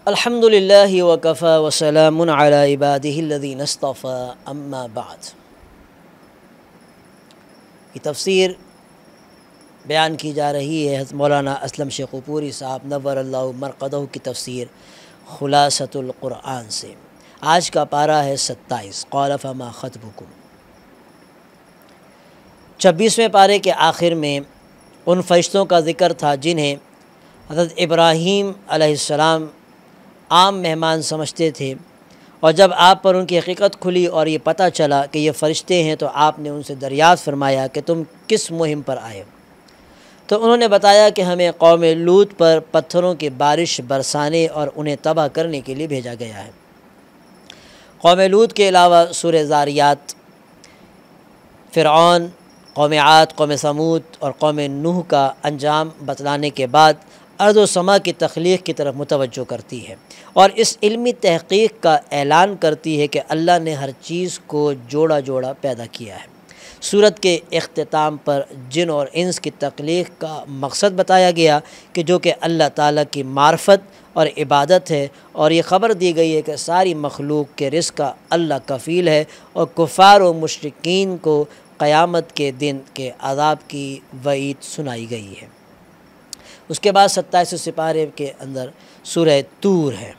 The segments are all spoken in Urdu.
الحمدللہ وکفی وسلام علی عبادہ الذین اصطفی اما بعد۔ یہ تفسیر بیان کی جا رہی ہے حضرت مولانا اسلم شیخو پوری صاحب نور اللہ مرقدہ کی تفسیر خلاصۃ القرآن سے۔ آج کا پارہ ہے 27 قال فما خطبکم۔ 26ویں پارے کے آخر میں ان فرشتوں کا ذکر تھا جنہیں حضرت ابراہیم علیہ السلام عام مہمان سمجھتے تھے، اور جب آپ پر ان کی حقیقت کھلی اور یہ پتہ چلا کہ یہ فرشتے ہیں تو آپ نے ان سے دریافت فرمایا کہ تم کس مہم پر آئے ہو؟ تو انہوں نے بتایا کہ ہمیں قوم لوط پر پتھروں کی بارش برسانے اور انہیں تباہ کرنے کے لیے بھیجا گیا ہے۔ قوم لوط کے علاوہ سورہ ذاریات فرعون، قوم عاد، قوم ثمود اور قوم نوح کا انجام بتلانے کے بعد ارض و سما کی تخلیق کی طرف متوجہ کرتی ہے، اور اس علمی تحقیق کا اعلان کرتی ہے کہ اللہ نے ہر چیز کو جوڑا جوڑا پیدا کیا ہے۔ سورت کے اختتام پر جن اور انس کی تخلیق کا مقصد بتایا گیا کہ جو کہ اللہ تعالیٰ کی معرفت اور عبادت ہے، اور یہ خبر دی گئی ہے کہ ساری مخلوق کے رزق کا اللہ کفیل ہے، اور کفار و مشرکین کو قیامت کے دن کے عذاب کی وعید سنائی گئی ہے۔ اس کے بعد 27 سپارے کے اندر سورہ طور ہے۔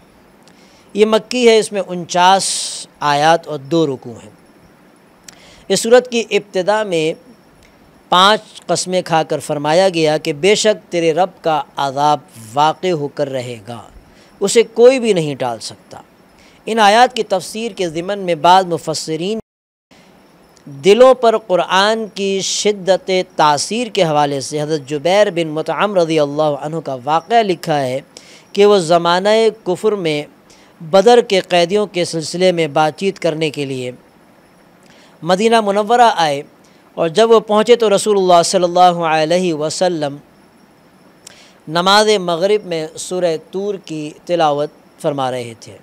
یہ مکی ہے، اس میں 49 آیات اور 2 رکوع ہیں۔ اس سورت کی ابتدا میں 5 قسمیں کھا کر فرمایا گیا کہ بے شک تیرے رب کا عذاب واقع ہو کر رہے گا، اسے کوئی بھی نہیں ٹال سکتا۔ ان آیات کی تفسیر کے ضمن میں بعض مفسرین دلوں پر قرآن کی شدت تاثیر کے حوالے سے حضرت جبیر بن مطعم رضی اللہ عنہ کا واقعہ لکھا ہے کہ وہ زمانہ کفر میں بدر کے قیدیوں کے سلسلے میں بات چیت کرنے کے لیے مدینہ منورہ آئے، اور جب وہ پہنچے تو رسول اللہ صلی اللہ علیہ وسلم نماز مغرب میں سورہ طور کی تلاوت فرما رہے تھے۔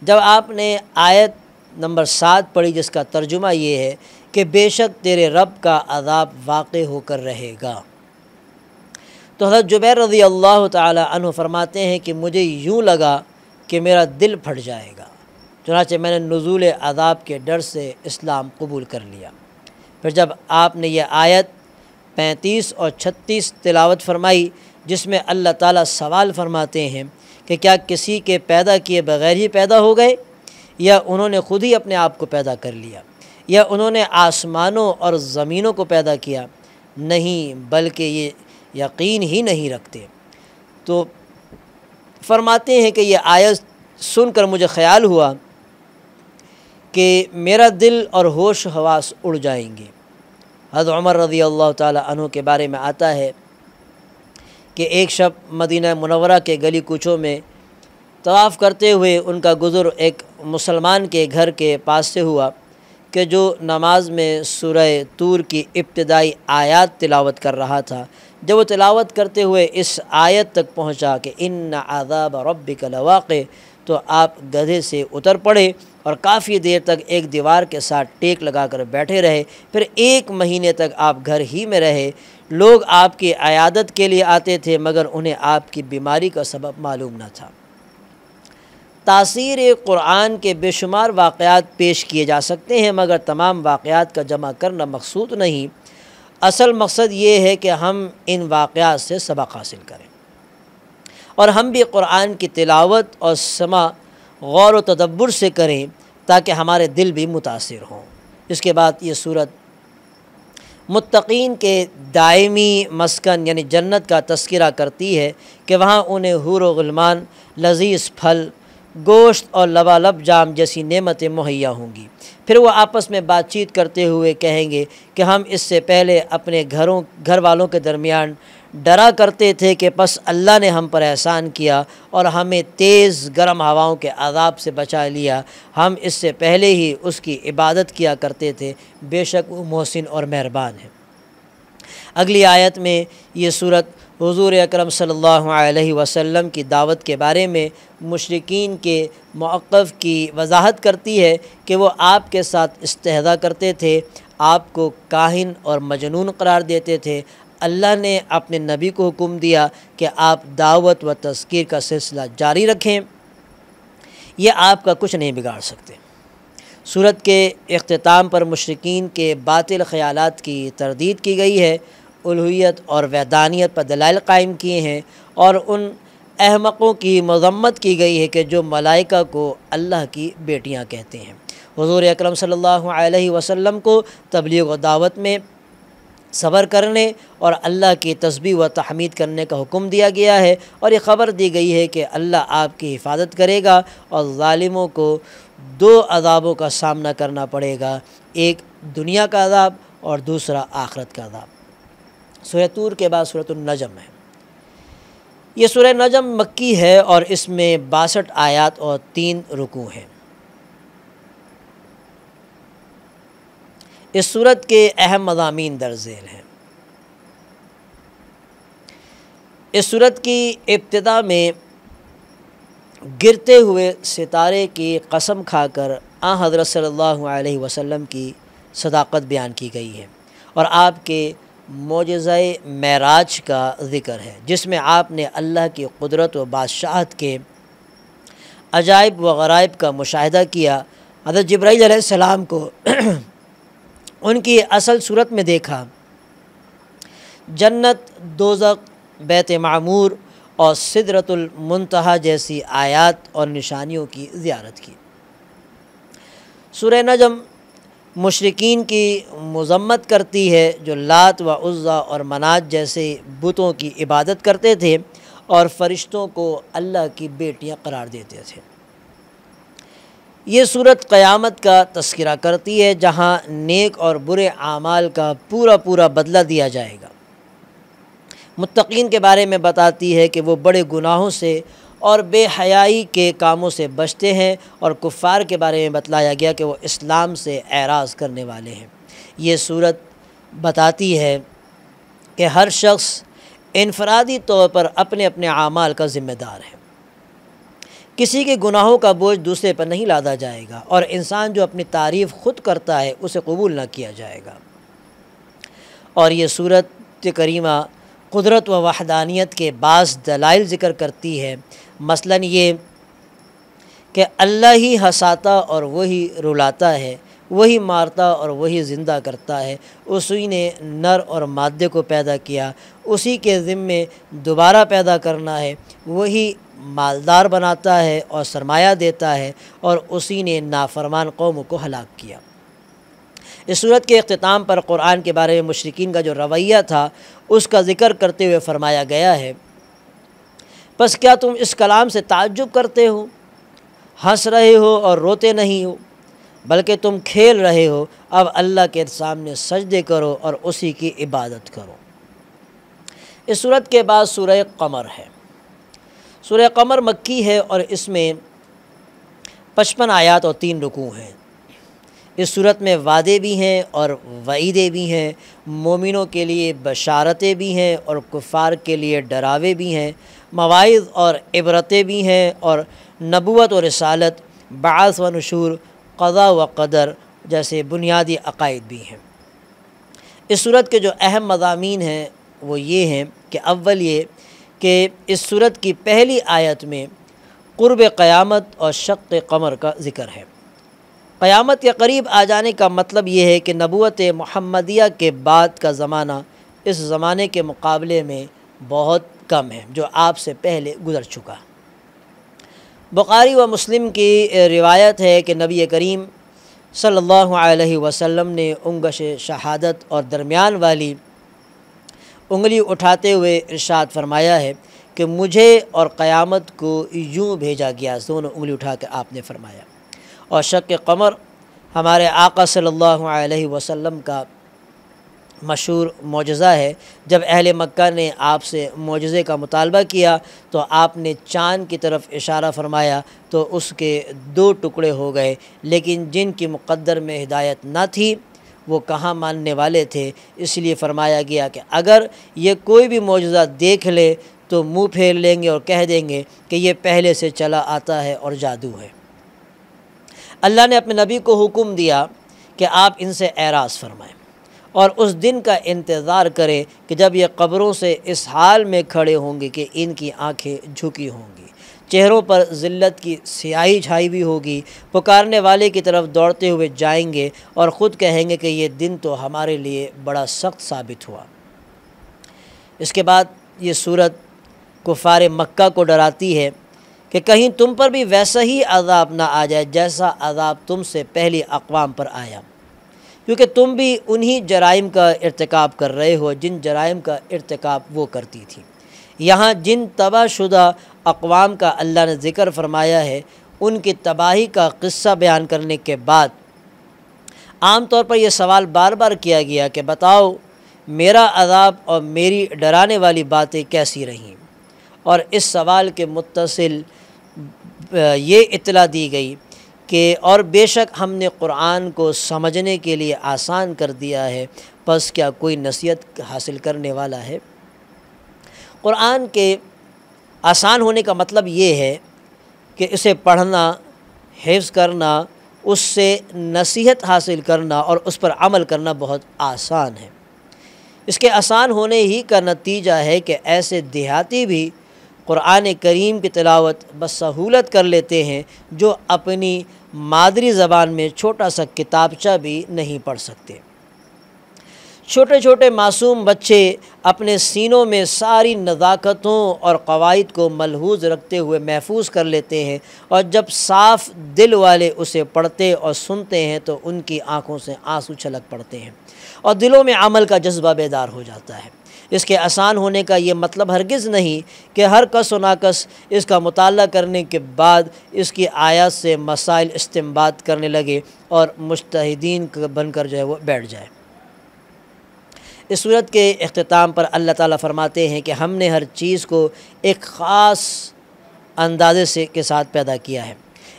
جب آپ نے آیت نمبر 7 پڑھی جس کا ترجمہ یہ ہے کہ بے شک تیرے رب کا عذاب واقع ہو کر رہے گا، تو حضرت جبیر رضی اللہ تعالی عنہ فرماتے ہیں کہ مجھے یوں لگا کہ میرا دل پھٹ جائے گا، چنانچہ میں نے نزول عذاب کے ڈر سے اسلام قبول کر لیا۔ پھر جب آپ نے یہ آیت 35 اور 36 تلاوت فرمائی جس میں اللہ تعالیٰ سوال فرماتے ہیں کہ کیا کسی کے پیدا کیے بغیر ہی پیدا ہو گئے، یا انہوں نے خود ہی اپنے آپ کو پیدا کر لیا، یا انہوں نے آسمانوں اور زمینوں کو پیدا کیا؟ نہیں، بلکہ یہ یقین ہی نہیں رکھتے۔ تو فرماتے ہیں کہ یہ آیت سن کر مجھے خیال ہوا کہ میرا دل اور ہوش و حواس اڑ جائیں گے۔ حضرت عمر رضی اللہ تعالی عنہ کے بارے میں آتا ہے کہ ایک شب مدینہ منورہ کے گلی کوچوں میں طواف کرتے ہوئے ان کا گزر ایک مسلمان کے گھر کے پاس سے ہوا کہ جو نماز میں سورہ طور کی ابتدائی آیات تلاوت کر رہا تھا۔ جب وہ تلاوت کرتے ہوئے اس آیت تک پہنچا کہ ان عذاب ربک لواقع، تو آپ گدھے سے اتر پڑے اور کافی دیر تک ایک دیوار کے ساتھ ٹیک لگا کر بیٹھے رہے۔ پھر 1 مہینے تک آپ گھر ہی میں رہے۔ لوگ آپ کی عیادت کے لیے آتے تھے مگر انہیں آپ کی بیماری کا سبب معلوم نہ تھا۔ تاثیر قرآن کے بے شمار واقعات پیش کیے جا سکتے ہیں مگر تمام واقعات کا جمع کرنا مقصود نہیں۔ اصل مقصد یہ ہے کہ ہم ان واقعات سے سبق حاصل کریں، اور ہم بھی قرآن کی تلاوت اور سماع غور و تدبر سے کریں تاکہ ہمارے دل بھی متاثر ہوں۔ اس کے بعد یہ سورت متقین کے دائمی مسکن یعنی جنت کا تذکرہ کرتی ہے کہ وہاں انہیں حور و غلمان، لذیذ پھل، گوشت اور لبالب جام جیسی نعمتیں مہیا ہوں گی۔ پھر وہ آپس میں بات چیت کرتے ہوئے کہیں گے کہ ہم اس سے پہلے اپنے گھر والوں کے درمیان ڈرا کرتے تھے کہ پس اللہ نے ہم پر احسان کیا اور ہمیں تیز گرم ہواؤں کے عذاب سے بچا لیا۔ ہم اس سے پہلے ہی اس کی عبادت کیا کرتے تھے، بے شک وہ محسن اور مہربان ہے۔ اگلی آیت میں یہ سورت حضور اکرم صلی اللہ علیہ وسلم کی دعوت کے بارے میں مشرکین کے موقف کی وضاحت کرتی ہے کہ وہ آپ کے ساتھ استہزاء کرتے تھے، آپ کو کاہن اور مجنون قرار دیتے تھے، اللہ نے اپنے نبی کو حکم دیا کہ آپ دعوت و تذکیر کا سلسلہ جاری رکھیں، یہ آپ کا کچھ نہیں بگاڑ سکتے۔ سورت کے اختتام پر مشرکین کے باطل خیالات کی تردید کی گئی ہے، الوہیت اور وحدانیت پر دلائل قائم کیے ہیں، اور ان احمقوں کی مذمت کی گئی ہے کہ جو ملائکہ کو اللہ کی بیٹیاں کہتے ہیں۔ حضور اکرم صلی اللہ علیہ وسلم کو تبلیغ و دعوت میں صبر کرنے اور اللہ کی تسبیح و تحمید کرنے کا حکم دیا گیا ہے، اور یہ خبر دی گئی ہے کہ اللہ آپ کی حفاظت کرے گا اور ظالموں کو دو عذابوں کا سامنا کرنا پڑے گا، ایک دنیا کا عذاب اور دوسرا آخرت کا عذاب۔ سورہ طور کے بعد سورۃ النجم ہے۔ یہ سورہ نجم مکی ہے اور اس میں 62 آیات اور 3 رکوع ہیں۔ اس سورت کے اہم مضامین درج ذیل ہیں۔ اس سورت کی ابتدا میں گرتے ہوئے ستارے کی قسم کھا کر حضرت صلی اللہ علیہ وسلم کی صداقت بیان کی گئی ہے، اور آپ کے معجزہ معراج کا ذکر ہے، جس میں آپ نے اللہ کی قدرت و بادشاہت کے عجائب و غرائب کا مشاہدہ کیا۔ حضرت جبرائیل علیہ السلام کو ان کی اصل صورت میں دیکھا، جنت، دوزخ، بیت معمور اور سدرۃ المنتہا جیسی آیات اور نشانیوں کی زیارت کی۔ سورہ نجم مشرکین کی مذمت کرتی ہے جو لات و عزیٰ اور منات جیسے بتوں کی عبادت کرتے تھے اور فرشتوں کو اللہ کی بیٹیاں قرار دیتے تھے۔ یہ صورت قیامت کا تذکرہ کرتی ہے، جہاں نیک اور برے اعمال کا پورا بدلہ دیا جائے گا۔ متقین کے بارے میں بتاتی ہے کہ وہ بڑے گناہوں سے اور بے حیائی کے کاموں سے بچتے ہیں، اور کفار کے بارے میں بتلایا گیا کہ وہ اسلام سے اعراض کرنے والے ہیں۔ یہ صورت بتاتی ہے کہ ہر شخص انفرادی طور پر اپنے اپنے اعمال کا ذمہ دار ہے، کسی کے گناہوں کا بوجھ دوسرے پر نہیں لادا جائے گا، اور انسان جو اپنی تعریف خود کرتا ہے اسے قبول نہ کیا جائے گا۔ اور یہ سورت کریمہ قدرت و وحدانیت کے بعض دلائل ذکر کرتی ہے، مثلاً یہ کہ اللہ ہی ہنساتا اور وہی رلاتا ہے، وہی مارتا اور وہی زندہ کرتا ہے، اسی نے نر اور مادے کو پیدا کیا، اسی کے ذمے دوبارہ پیدا کرنا ہے، وہی مالدار بناتا ہے اور سرمایہ دیتا ہے، اور اسی نے نافرمان قوموں کو ہلاک کیا۔ اس سورت کے اختتام پر قرآن کے بارے میں مشرکین کا جو رویہ تھا اس کا ذکر کرتے ہوئے فرمایا گیا ہے، پس کیا تم اس کلام سے تعجب کرتے ہو، ہنس رہے ہو اور روتے نہیں ہو، بلکہ تم کھیل رہے ہو، اب اللہ کے سامنے سجدے کرو اور اسی کی عبادت کرو۔ اس سورت کے بعد سورہ قمر ہے۔ سورہ قمر مکی ہے اور اس میں 55 آیات اور 3 رکوع ہیں۔ اس سورت میں وعدے بھی ہیں اور وعیدیں بھی ہیں، مومنوں کے لیے بشارتیں بھی ہیں اور کفار کے لیے ڈراوے بھی ہیں، مواعظ اور عبرتیں بھی ہیں، اور نبوت و رسالت، بعث و نشور، قضاء و قدر جیسے بنیادی عقائد بھی ہیں۔ اس سورت کے جو اہم مضامین ہیں وہ یہ ہیں کہ اول یہ کہ اس سورت کی پہلی آیت میں قرب قیامت اور شق قمر کا ذکر ہے۔ قیامت کے قریب آ جانے کا مطلب یہ ہے کہ نبوت محمدیہ کے بعد کا زمانہ اس زمانے کے مقابلے میں بہت کم ہے جو آپ سے پہلے گزر چکا۔ بخاری و مسلم کی روایت ہے کہ نبی کریم صلی اللہ علیہ وسلم نے انگش شہادت اور درمیان والی انگلی اٹھاتے ہوئے ارشاد فرمایا ہے کہ مجھے اور قیامت کو یوں بھیجا گیا، دونوں انگلی اٹھا کے آپ نے فرمایا۔ اور شق قمر ہمارے آقا صلی اللہ علیہ وسلم کا مشہور معجزہ ہے۔ جب اہل مکہ نے آپ سے معجزے کا مطالبہ کیا تو آپ نے چاند کی طرف اشارہ فرمایا تو اس کے 2 ٹکڑے ہو گئے، لیکن جن کی مقدر میں ہدایت نہ تھی وہ کہاں ماننے والے تھے، اس لیے فرمایا گیا کہ اگر یہ کوئی بھی معجزہ دیکھ لے تو منہ پھیر لیں گے اور کہہ دیں گے کہ یہ پہلے سے چلا آتا ہے اور جادو ہے۔ اللہ نے اپنے نبی کو حکم دیا کہ آپ ان سے اعراض فرمائیں اور اس دن کا انتظار کریں کہ جب یہ قبروں سے اس حال میں کھڑے ہوں گے کہ ان کی آنکھیں جھکی ہوں گی، چہروں پر ذلت کی سیاہی چھائی ہوئی ہوگی، پکارنے والے کی طرف دوڑتے ہوئے جائیں گے اور خود کہیں گے کہ یہ دن تو ہمارے لیے بڑا سخت ثابت ہوا۔ اس کے بعد یہ صورت کفار مکہ کو ڈراتی ہے کہ کہیں تم پر بھی ویسا ہی عذاب نہ آ جائے جیسا عذاب تم سے پہلی اقوام پر آیا، کیونکہ تم بھی انہی جرائم کا ارتکاب کر رہے ہو جن جرائم کا ارتکاب وہ کرتی تھی۔ یہاں جن تباہ شدہ اقوام کا اللہ نے ذکر فرمایا ہے، ان کی تباہی کا قصہ بیان کرنے کے بعد عام طور پر یہ سوال بار بار کیا گیا کہ بتاؤ میرا عذاب اور میری ڈرانے والی باتیں کیسی رہیں، اور اس سوال کے متصل یہ اطلاع دی گئی کہ اور بے شک ہم نے قرآن کو سمجھنے کے لیے آسان کر دیا ہے، پس کیا کوئی نصیحت حاصل کرنے والا ہے۔ قرآن کے آسان ہونے کا مطلب یہ ہے کہ اسے پڑھنا، حفظ کرنا، اس سے نصیحت حاصل کرنا اور اس پر عمل کرنا بہت آسان ہے۔ اس کے آسان ہونے ہی کا نتیجہ ہے کہ ایسے دیہاتی بھی قرآن کریم کی تلاوت بسہولت کر لیتے ہیں جو اپنی مادری زبان میں چھوٹا سا کتابچہ بھی نہیں پڑھ سکتے۔ چھوٹے چھوٹے معصوم بچے اپنے سینوں میں ساری نزاکتوں اور قواعد کو ملحوظ رکھتے ہوئے محفوظ کر لیتے ہیں، اور جب صاف دل والے اسے پڑھتے اور سنتے ہیں تو ان کی آنکھوں سے آنسو چھلک پڑتے ہیں اور دلوں میں عمل کا جذبہ بیدار ہو جاتا ہے۔ اس کے آسان ہونے کا یہ مطلب ہرگز نہیں کہ ہر کس و ناکس اس کا مطالعہ کرنے کے بعد اس کی آیات سے مسائل استنباط کرنے لگے اور مجتہدین بن کر جو ہے وہ بیٹھ جائے۔ اس صورت کے اختتام پر اللہ تعالیٰ فرماتے ہیں کہ ہم نے ہر چیز کو ایک خاص اندازے کے ساتھ پیدا کیا ہے۔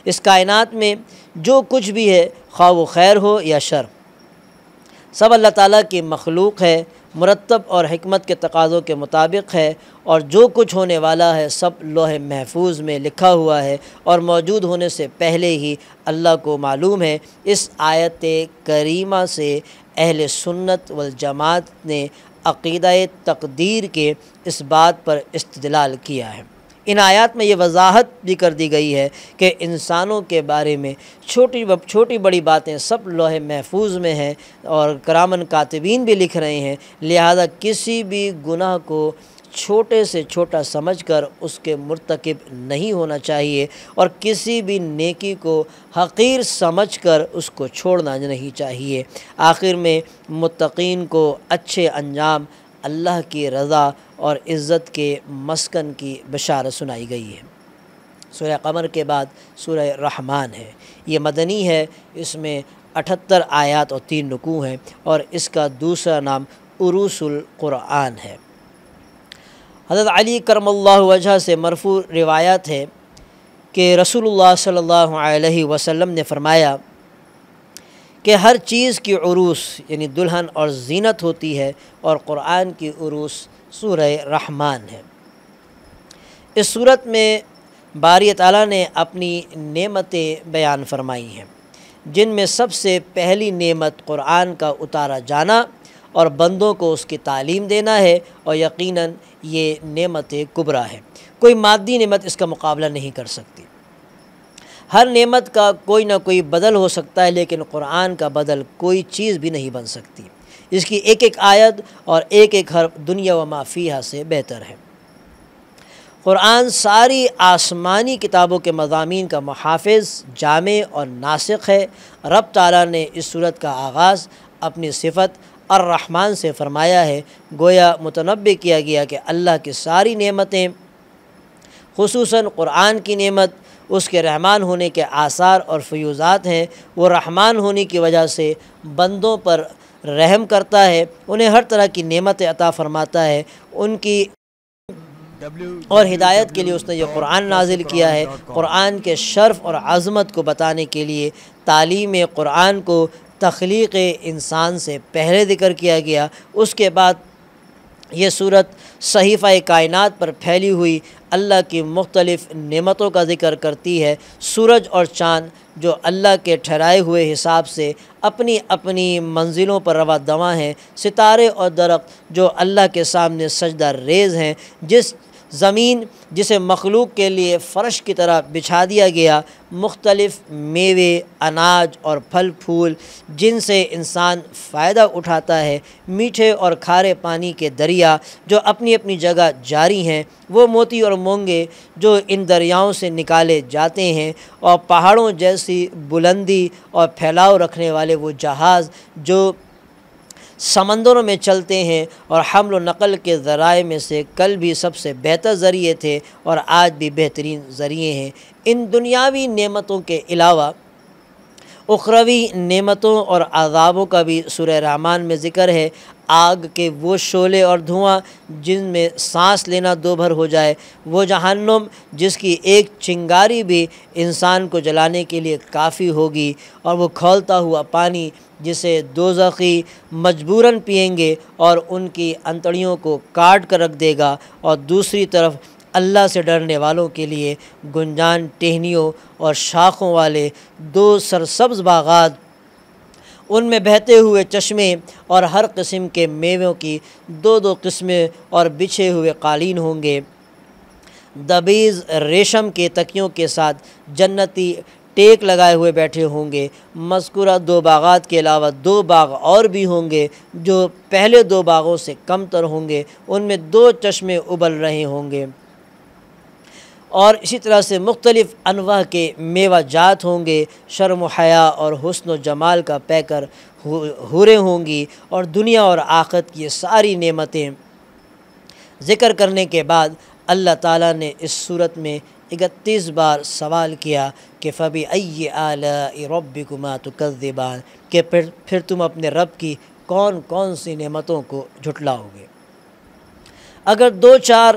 اس کائنات میں جو کچھ بھی ہے، خواہ وہ خیر ہو یا شر، سب اللہ تعالیٰ کی مخلوق ہے، مرتب اور حکمت کے تقاضوں کے مطابق ہے، اور جو کچھ ہونے والا ہے سب لوح محفوظ میں لکھا ہوا ہے اور موجود ہونے سے پہلے ہی اللہ کو معلوم ہے۔ اس آیت کریمہ سے اہل سنت والجماعت نے عقیدہ تقدیر کے اس بات پر استدلال کیا ہے۔ ان آیات میں یہ وضاحت بھی کر دی گئی ہے کہ انسانوں کے بارے میں چھوٹی بڑی باتیں سب لوح محفوظ میں ہیں اور کرامن کاتبین بھی لکھ رہے ہیں، لہذا کسی بھی گناہ کو چھوٹے سے چھوٹا سمجھ کر اس کے مرتکب نہیں ہونا چاہیے، اور کسی بھی نیکی کو حقیر سمجھ کر اس کو چھوڑنا نہیں چاہیے۔ آخر میں متقین کو اچھے انجام، اللہ کی رضا اور عزت کے مسکن کی بشارت سنائی گئی ہے۔ سورہ قمر کے بعد سورہ رحمان ہے، یہ مدنی ہے، اس میں 78 آیات اور 3 رکوع ہیں، اور اس کا دوسرا نام عروس القرآن ہے۔ حضرت علی کرم اللہ وجہ سے مرفوع روایت ہے کہ رسول اللہ صلی اللہ علیہ وسلم نے فرمایا کہ ہر چیز کی عروس یعنی دلہن اور زینت ہوتی ہے، اور قرآن کی عروس سورہ رحمان ہے۔ اس صورت میں باری تعالیٰ نے اپنی نعمتیں بیان فرمائی ہیں، جن میں سب سے پہلی نعمت قرآن کا اتارا جانا اور بندوں کو اس کی تعلیم دینا ہے، اور یقیناً یہ نعمت کبریٰ ہے، کوئی مادی نعمت اس کا مقابلہ نہیں کر سکتی۔ ہر نعمت کا کوئی نہ کوئی بدل ہو سکتا ہے، لیکن قرآن کا بدل کوئی چیز بھی نہیں بن سکتی۔ اس کی ایک ایک آیت اور ایک ایک حرف دنیا و ما فیہا سے بہتر ہے۔ قرآن ساری آسمانی کتابوں کے مضامین کا محافظ، جامع اور ناسخ ہے۔ رب تعالیٰ نے اس صورت کا آغاز اپنی صفت الرحمن سے فرمایا ہے، گویا متنبع کیا گیا کہ اللہ کی ساری نعمتیں، خصوصاً قرآن کی نعمت، اس کے رحمان ہونے کے آثار اور فیوزات ہیں۔ وہ رحمان ہونے کی وجہ سے بندوں پر رحم کرتا ہے، انہیں ہر طرح کی نعمتیں عطا فرماتا ہے، ان کی اور ہدایت کے لیے اس نے یہ قرآن نازل کیا ہے۔ قرآن کے شرف اور عظمت کو بتانے کے لیے تعلیم قرآن کو تخلیق انسان سے پہلے ذکر کیا گیا۔ اس کے بعد یہ صورت صحیفہ کائنات پر پھیلی ہوئی اللہ کی مختلف نعمتوں کا ذکر کرتی ہے۔ سورج اور چاند جو اللہ کے ٹھہرائے ہوئے حساب سے اپنی اپنی منزلوں پر رواں دواں ہیں، ستارے اور درخت جو اللہ کے سامنے سجدہ ریز ہیں، جس زمین جسے مخلوق کے لیے فرش کی طرح بچھا دیا گیا، مختلف میوے، اناج اور پھل پھول جن سے انسان فائدہ اٹھاتا ہے، میٹھے اور کھارے پانی کے دریا جو اپنی اپنی جگہ جاری ہیں، وہ موتی اور مونگے جو ان دریاؤں سے نکالے جاتے ہیں، اور پہاڑوں جیسی بلندی اور پھیلاؤ رکھنے والے وہ جہاز جو سمندروں میں چلتے ہیں اور حمل و نقل کے ذرائع میں سے کل بھی سب سے بہتر ذریعے تھے اور آج بھی بہترین ذریعے ہیں۔ ان دنیاوی نعمتوں کے علاوہ اخروی نعمتوں اور عذابوں کا بھی سورہ رحمان میں ذکر ہے۔ آگ کے وہ شعلے اور دھواں جن میں سانس لینا دو بھر ہو جائے، وہ جہنم جس کی ایک چنگاری بھی انسان کو جلانے کے لیے کافی ہوگی، اور وہ کھولتا ہوا پانی جسے دوزخی مجبوراً پئیں گے اور ان کی انتڑیوں کو کاٹ کر رکھ دے گا، اور دوسری طرف اللہ سے ڈرنے والوں کے لیے گنجان ٹہنیوں اور شاخوں والے دو سرسبز باغات، ان میں بہتے ہوئے چشمے اور ہر قسم کے میووں کی دو دو قسمیں اور بچھے ہوئے قالین ہوں گے۔ دبیز ریشم کے تکیوں کے ساتھ جنتی ٹیک لگائے ہوئے بیٹھے ہوں گے۔ مذکورہ دو باغات کے علاوہ دو باغ اور بھی ہوں گے جو پہلے دو باغوں سے کم تر ہوں گے، ان میں دو چشمے ابل رہے ہوں گے، اور اسی طرح سے مختلف انواع کے میوہ جات ہوں گے۔ شرم و حیا اور حسن و جمال کا پیکر حوریں ہوں گی، اور دنیا اور آخرت کی یہ ساری نعمتیں ذکر کرنے کے بعد اللہ تعالیٰ نے اس صورت میں 31 بار سوال کیا کہ فَبِأَيِّ آلَاءِ رَبِّكُمَا تُكَذِّبَانِ، کہ پھر تم اپنے رب کی کون کون سی نعمتوں کو جھٹلاؤ گے۔ اگر 2 4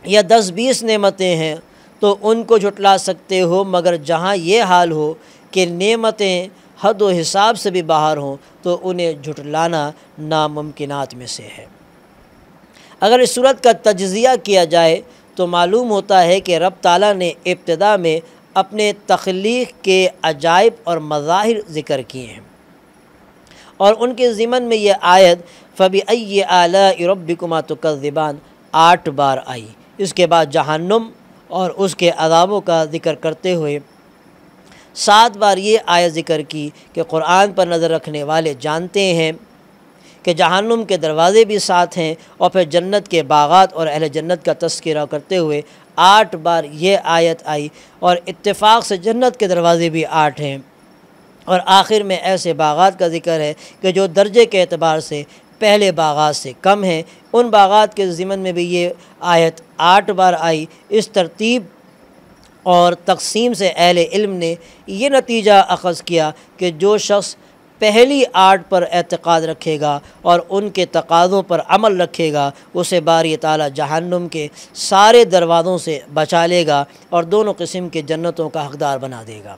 یا 10 20 نعمتیں ہیں تو ان کو جھٹلا سکتے ہو، مگر جہاں یہ حال ہو کہ نعمتیں حد و حساب سے بھی باہر ہوں تو انہیں جھٹلانا ناممکنات میں سے ہے۔ اگر اس صورت کا تجزیہ کیا جائے تو معلوم ہوتا ہے کہ رب تعالیٰ نے ابتدا میں اپنے تخلیق کے عجائب اور مظاہر ذکر کیے ہیں، اور ان کے ضمن میں یہ آیت فَبِأَيِّ آلَاءِ رَبِّكُمَا تُكَذِّبَانِ 8 بار آئی۔ اس کے بعد جہنم اور اس کے عذابوں کا ذکر کرتے ہوئے 7 بار یہ آیت ذکر کی کہ قرآن پر نظر رکھنے والے جانتے ہیں کہ جہنم کے دروازے بھی 7 ہیں، اور پھر جنت کے باغات اور اہل جنت کا تذکرہ کرتے ہوئے 8 بار یہ آیت آئی، اور اتفاق سے جنت کے دروازے بھی 8 ہیں، اور آخر میں ایسے باغات کا ذکر ہے کہ جو درجے کے اعتبار سے پہلے باغات سے کم ہیں۔ ان باغات کے ضمن میں بھی یہ آیت 8 بار آئی۔ اس ترتیب اور تقسیم سے اہل علم نے یہ نتیجہ اخذ کیا کہ جو شخص پہلی 8 پر اعتقاد رکھے گا اور ان کے تقاضوں پر عمل رکھے گا، اسے باری تعالیٰ جہنم کے سارے دروازوں سے بچا لے گا اور دونوں قسم کے جنتوں کا حقدار بنا دے گا۔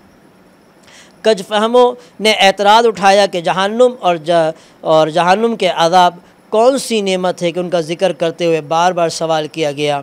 کج فہموں نے اعتراض اٹھایا کہ جہنم اور جہنم کے عذاب کون سی نعمت ہے کہ ان کا ذکر کرتے ہوئے بار بار سوال کیا گیا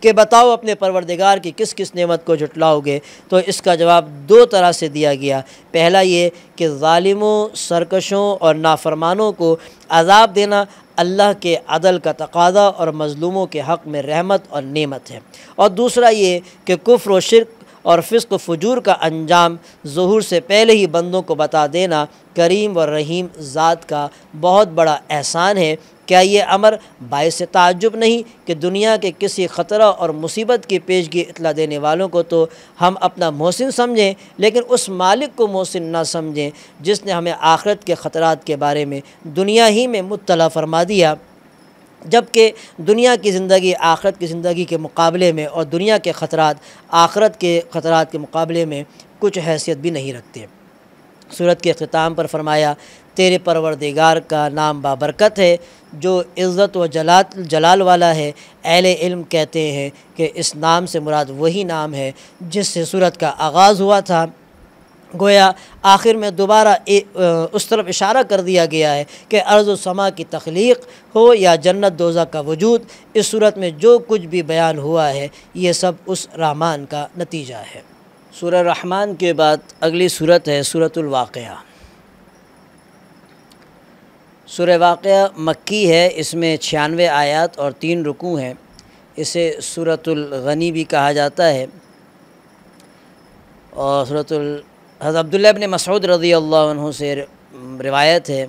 کہ بتاؤ اپنے پروردگار کی کس کس نعمت کو جھٹلاؤ گے؟ تو اس کا جواب 2 طرح سے دیا گیا۔ پہلا یہ کہ ظالموں، سرکشوں اور نافرمانوں کو عذاب دینا اللہ کے عدل کا تقاضا اور مظلوموں کے حق میں رحمت اور نعمت ہے، اور دوسرا یہ کہ کفر و شرک اور فسق و فجور کا انجام ظہور سے پہلے ہی بندوں کو بتا دینا کریم و رحیم ذات کا بہت بڑا احسان ہے۔ کیا یہ امر باعث تعجب نہیں کہ دنیا کے کسی خطرہ اور مصیبت کی پیشگی اطلاع دینے والوں کو تو ہم اپنا محسن سمجھیں، لیکن اس مالک کو محسن نہ سمجھیں جس نے ہمیں آخرت کے خطرات کے بارے میں دنیا ہی میں مطلع فرما دیا، جبکہ دنیا کی زندگی آخرت کی زندگی کے مقابلے میں اور دنیا کے خطرات آخرت کے خطرات کے مقابلے میں کچھ حیثیت بھی نہیں رکھتے۔ سورت کے اختتام پر فرمایا تیرے پروردگار کا نام بابرکت ہے جو عزت و جلال والا ہے۔ اہل علم کہتے ہیں کہ اس نام سے مراد وہی نام ہے جس سے سورت کا آغاز ہوا تھا، گویا آخر میں دوبارہ اس طرف اشارہ کر دیا گیا ہے کہ ارض و سما کی تخلیق ہو یا جنت دوزخ کا وجود، اس صورت میں جو کچھ بھی بیان ہوا ہے یہ سب اس رحمان کا نتیجہ ہے۔ سورہ رحمان کے بعد اگلی صورت ہے سورۃ الواقعہ۔ سورہ واقعہ مکی ہے، اس میں 96 آیات اور 3 رکوع ہیں۔ اسے سورۃ الغنی بھی کہا جاتا ہے، اور حضرت عبداللہ ابن مسعود رضی اللہ عنہ سے روایت ہے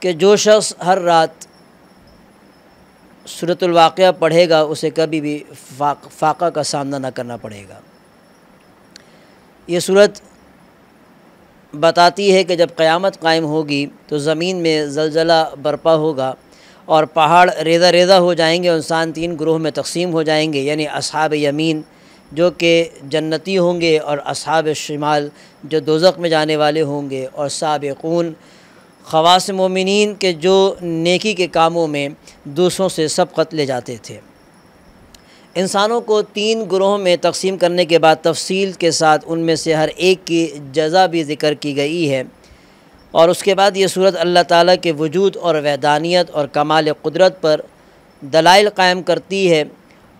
کہ جو شخص ہر رات سورۃ الواقعہ پڑھے گا اسے کبھی بھی فاقہ کا سامنا نہ کرنا پڑے گا۔ یہ صورت بتاتی ہے کہ جب قیامت قائم ہوگی تو زمین میں زلزلہ برپا ہوگا اور پہاڑ ریزہ ریزہ ہو جائیں گے، انسان 3 گروہ میں تقسیم ہو جائیں گے، یعنی اصحاب یمین جو کہ جنتی ہوں گے، اور اصحاب شمال جو دوزخ میں جانے والے ہوں گے، اور سابقون خواص مومنین کے جو نیکی کے کاموں میں دوسروں سے سبقت لے جاتے تھے۔ انسانوں کو 3 گروہوں میں تقسیم کرنے کے بعد تفصیل کے ساتھ ان میں سے ہر ایک کی جزا بھی ذکر کی گئی ہے، اور اس کے بعد یہ صورت اللہ تعالیٰ کے وجود اور وحدانیت اور کمال قدرت پر دلائل قائم کرتی ہے،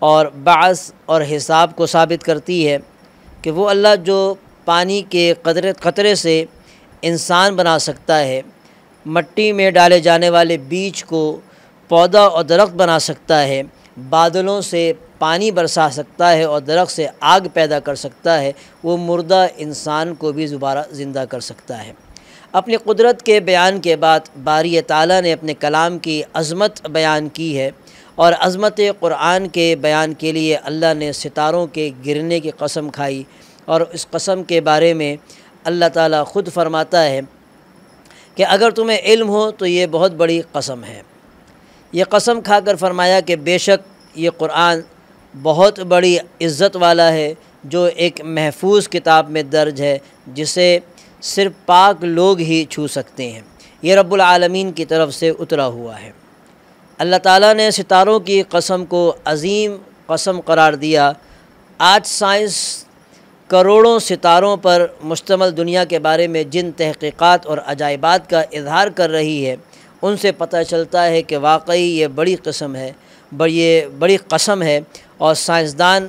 اور بعث اور حساب کو ثابت کرتی ہے کہ وہ اللہ جو پانی کے قطرے سے انسان بنا سکتا ہے، مٹی میں ڈالے جانے والے بیج کو پودا اور درخت بنا سکتا ہے، بادلوں سے پانی برسا سکتا ہے اور درخت سے آگ پیدا کر سکتا ہے، وہ مردہ انسان کو بھی دوبارہ زندہ کر سکتا ہے۔ اپنی قدرت کے بیان کے بعد باری تعالیٰ نے اپنے کلام کی عظمت بیان کی ہے، اور عظمت قرآن کے بیان کے لیے اللہ نے ستاروں کے گرنے کی قسم کھائی، اور اس قسم کے بارے میں اللہ تعالیٰ خود فرماتا ہے کہ اگر تمہیں علم ہو تو یہ بہت بڑی قسم ہے۔ یہ قسم کھا کر فرمایا کہ بے شک یہ قرآن بہت بڑی عزت والا ہے، جو ایک محفوظ کتاب میں درج ہے جسے صرف پاک لوگ ہی چھو سکتے ہیں، یہ رب العالمین کی طرف سے اترا ہوا ہے۔ اللہ تعالیٰ نے ستاروں کی قسم کو عظیم قسم قرار دیا۔ آج سائنس کروڑوں ستاروں پر مشتمل دنیا کے بارے میں جن تحقیقات اور عجائبات کا اظہار کر رہی ہے، ان سے پتہ چلتا ہے کہ واقعی یہ بڑی قسم ہے، اور سائنسدان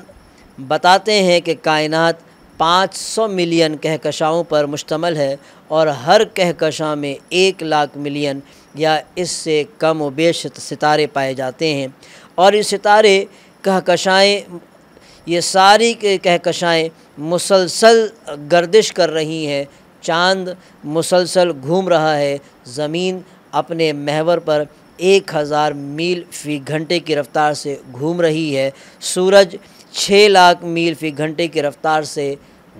بتاتے ہیں کہ کائنات 500 ملین کہکشاؤں پر مشتمل ہے، اور ہر کہکشاں میں 1 لاکھ ملین یا اس سے کم و بیش ستارے پائے جاتے ہیں، اور یہ ستارے کہکشائیں، یہ ساری کہکشائیں مسلسل گردش کر رہی ہیں، چاند مسلسل گھوم رہا ہے، زمین اپنے محور پر 1000 میل فی گھنٹے کی رفتار سے گھوم رہی ہے، سورج 6 لاکھ میل فی گھنٹے کی رفتار سے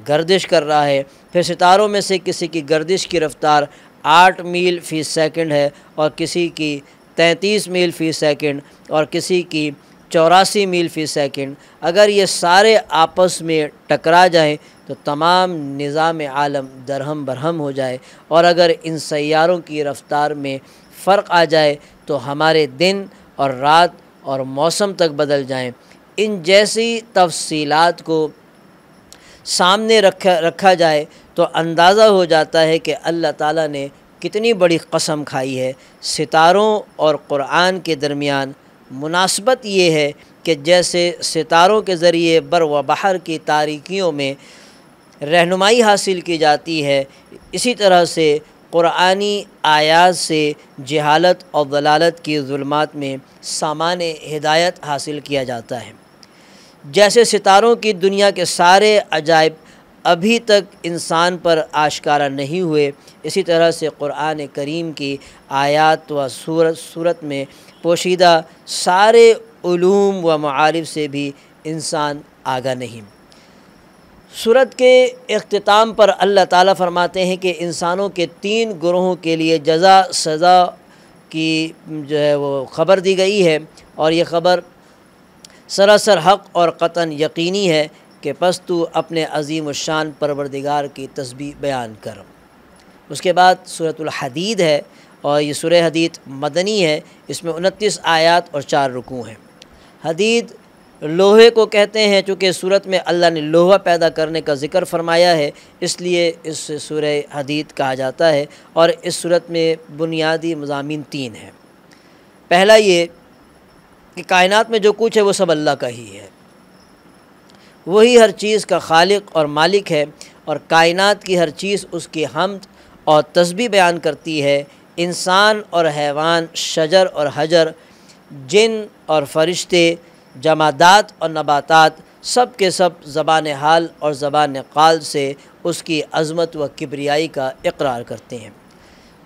گردش کر رہا ہے، پھر ستاروں میں سے کسی کی گردش کی رفتار 8 میل فی سیکنڈ ہے، اور کسی کی 33 میل فی سیکنڈ، اور کسی کی 84 میل فی سیکنڈ۔ اگر یہ سارے آپس میں ٹکرا جائیں تو تمام نظام عالم درہم برہم ہو جائے، اور اگر ان سیاروں کی رفتار میں فرق آ جائے تو ہمارے دن اور رات اور موسم تک بدل جائیں۔ ان جیسی تفصیلات کو سامنے رکھا جائے تو اندازہ ہو جاتا ہے کہ اللہ تعالیٰ نے کتنی بڑی قسم کھائی ہے۔ ستاروں اور قرآن کے درمیان مناسبت یہ ہے کہ جیسے ستاروں کے ذریعے بر و بحر کی تاریکیوں میں رہنمائی حاصل کی جاتی ہے، اسی طرح سے قرآنی آیات سے جہالت اور ضلالت کی ظلمات میں سامان ہدایت حاصل کیا جاتا ہے۔ جیسے ستاروں کی دنیا کے سارے عجائب ابھی تک انسان پر آشکارا نہیں ہوئے، اسی طرح سے قرآن کریم کی آیات و صورت میں پوشیدہ سارے علوم و معارف سے بھی انسان آگاہ نہیں۔ سورت کے اختتام پر اللہ تعالیٰ فرماتے ہیں کہ انسانوں کے 3 گروہوں کے لیے جزا سزا کی جو ہے وہ خبر دی گئی ہے، اور یہ خبر سراسر حق اور قطعاً یقینی ہے کہ پس تو اپنے عظیم الشان پروردگار کی تسبیح بیان کر۔ اس کے بعد سورۃ الحدید ہے، اور یہ سورہ حدید مدنی ہے، اس میں 29 آیات اور 4 رکوع ہیں۔ حدید لوہے کو کہتے ہیں، چونکہ صورت میں اللہ نے لوہا پیدا کرنے کا ذکر فرمایا ہے، اس لیے اس سورہ حدید کہا جاتا ہے۔ اور اس صورت میں بنیادی مضامین 3 ہیں۔ پہلا یہ کہ کائنات میں جو کچھ ہے وہ سب اللہ کا ہی ہے، وہی ہر چیز کا خالق اور مالک ہے، اور کائنات کی ہر چیز اس کی حمد اور تسبیح بیان کرتی ہے۔ انسان اور حیوان، شجر اور حجر، جن اور فرشتے، جمادات اور نباتات، سب کے سب زبان حال اور زبان قال سے اس کی عظمت و کبریائی کا اقرار کرتے ہیں۔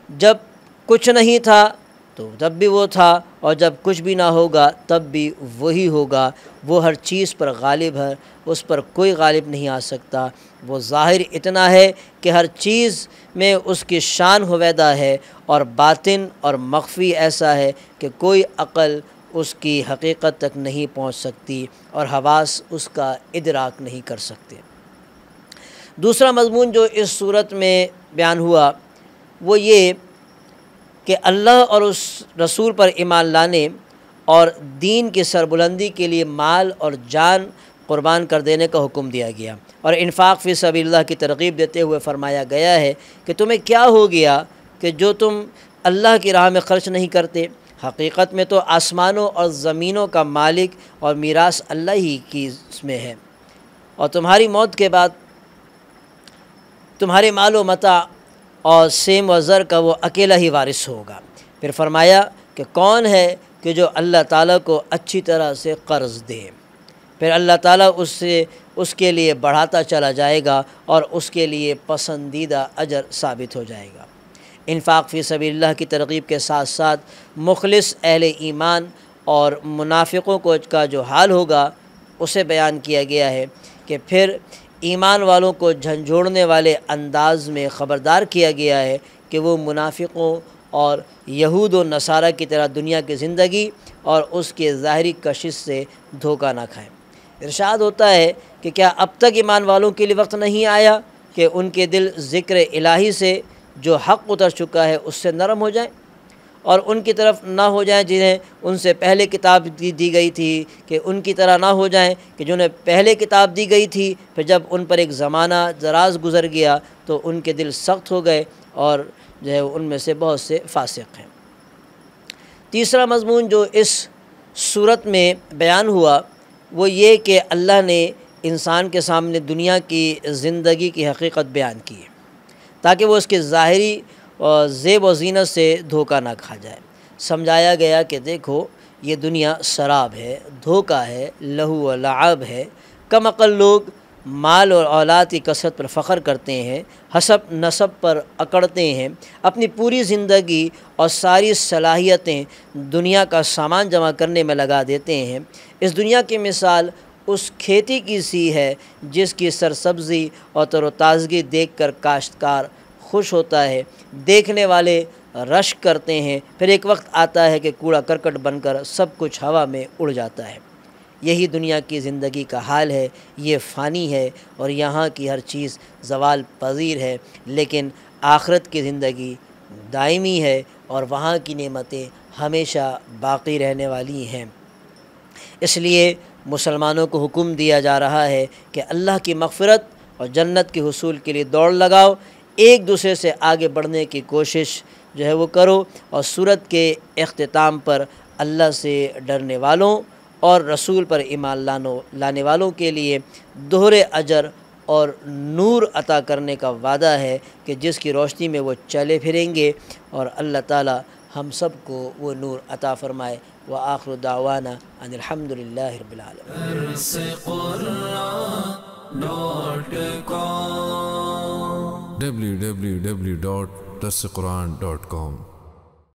جب کچھ نہیں تھا تو تب بھی وہ تھا، اور جب کچھ بھی نہ ہوگا تب بھی وہی ہوگا۔ وہ ہر چیز پر غالب ہے، اس پر کوئی غالب نہیں آ سکتا۔ وہ ظاہر اتنا ہے کہ ہر چیز میں اس کی شان ہویدہ ہے، اور باطن اور مخفی ایسا ہے کہ کوئی عقل اس کی حقیقت تک نہیں پہنچ سکتی، اور حواس اس کا ادراک نہیں کر سکتے۔ دوسرا مضمون جو اس صورت میں بیان ہوا وہ یہ کہ اللہ اور اس رسول پر ایمان لانے اور دین کی سربلندی کے لیے مال اور جان قربان کر دینے کا حکم دیا گیا، اور انفاق فی سبیل اللہ کی ترغیب دیتے ہوئے فرمایا گیا ہے کہ تمہیں کیا ہو گیا کہ جو تم اللہ کی راہ میں خرچ نہیں کرتے؟ حقیقت میں تو آسمانوں اور زمینوں کا مالک اور میراث اللہ ہی کی اس میں ہے، اور تمہاری موت کے بعد تمہارے مال و متاع اور سیم و زر کا وہ اکیلا ہی وارث ہوگا۔ پھر فرمایا کہ کون ہے کہ جو اللہ تعالیٰ کو اچھی طرح سے قرض دے، پھر اللہ تعالیٰ اس کے لیے بڑھاتا چلا جائے گا اور اس کے لیے پسندیدہ اجر ثابت ہو جائے گا۔ انفاق فی سبیل اللہ کی ترغیب کے ساتھ ساتھ مخلص اہل ایمان اور منافقوں کا جو حال ہوگا اسے بیان کیا گیا ہے کہ پھر ایمان والوں کو جھنجھوڑنے والے انداز میں خبردار کیا گیا ہے کہ وہ منافقوں اور یہود و نصارہ کی طرح دنیا کی زندگی اور اس کے ظاہری کشش سے دھوکہ نہ کھائیں۔ ارشاد ہوتا ہے کہ کیا اب تک ایمان والوں کے لیے وقت نہیں آیا کہ ان کے دل ذکر الہی سے جو حق اتر چکا ہے اس سے نرم ہو جائیں، اور ان کی طرف نہ ہو جائیں جنہیں ان سے پہلے کتاب دی گئی تھی، کہ ان کی طرح نہ ہو جائیں کہ جنہیں پہلے کتاب دی گئی تھی، پھر جب ان پر ایک زمانہ دراز گزر گیا تو ان کے دل سخت ہو گئے، اور جو ہے ان میں سے بہت سے فاسق ہیں۔ تیسرا مضمون جو اس صورت میں بیان ہوا وہ یہ کہ اللہ نے انسان کے سامنے دنیا کی زندگی کی حقیقت بیان کی ہے تاکہ وہ اس کے ظاہری زیب و زینت سے دھوکہ نہ کھا جائے۔ سمجھایا گیا کہ دیکھو یہ دنیا سراب ہے، دھوکہ ہے، لہو و لعب ہے۔ کم عقل لوگ مال اور اولاد کی کثرت پر فخر کرتے ہیں، حسب نسب پر اکڑتے ہیں، اپنی پوری زندگی اور ساری صلاحیتیں دنیا کا سامان جمع کرنے میں لگا دیتے ہیں۔ اس دنیا کی مثال اس کھیتی کی سی ہے جس کی سرسبزی اور تر و تازگی دیکھ کر کاشتکار خوش ہوتا ہے، دیکھنے والے رشک کرتے ہیں، پھر ایک وقت آتا ہے کہ کوڑا کرکٹ بن کر سب کچھ ہوا میں اڑ جاتا ہے۔ یہی دنیا کی زندگی کا حال ہے، یہ فانی ہے اور یہاں کی ہر چیز زوال پذیر ہے، لیکن آخرت کی زندگی دائمی ہے اور وہاں کی نعمتیں ہمیشہ باقی رہنے والی ہیں۔ اس لیے مسلمانوں کو حکم دیا جا رہا ہے کہ اللہ کی مغفرت اور جنت کے حصول کے لیے دوڑ لگاؤ، ایک دوسرے سے آگے بڑھنے کی کوشش جو ہے وہ کرو، اور سورت کے اختتام پر اللہ سے ڈرنے والوں اور رسول پر ایمان لانے والوں کے لیے دوہرے اجر اور نور عطا کرنے کا وعدہ ہے کہ جس کی روشنی میں وہ چلے پھریں گے، اور اللہ تعالی ہم سب کو وہ نور عطا فرمائے۔ وآخر دعوانا ان الحمد للہ رب العالمین۔ www.darsequran.com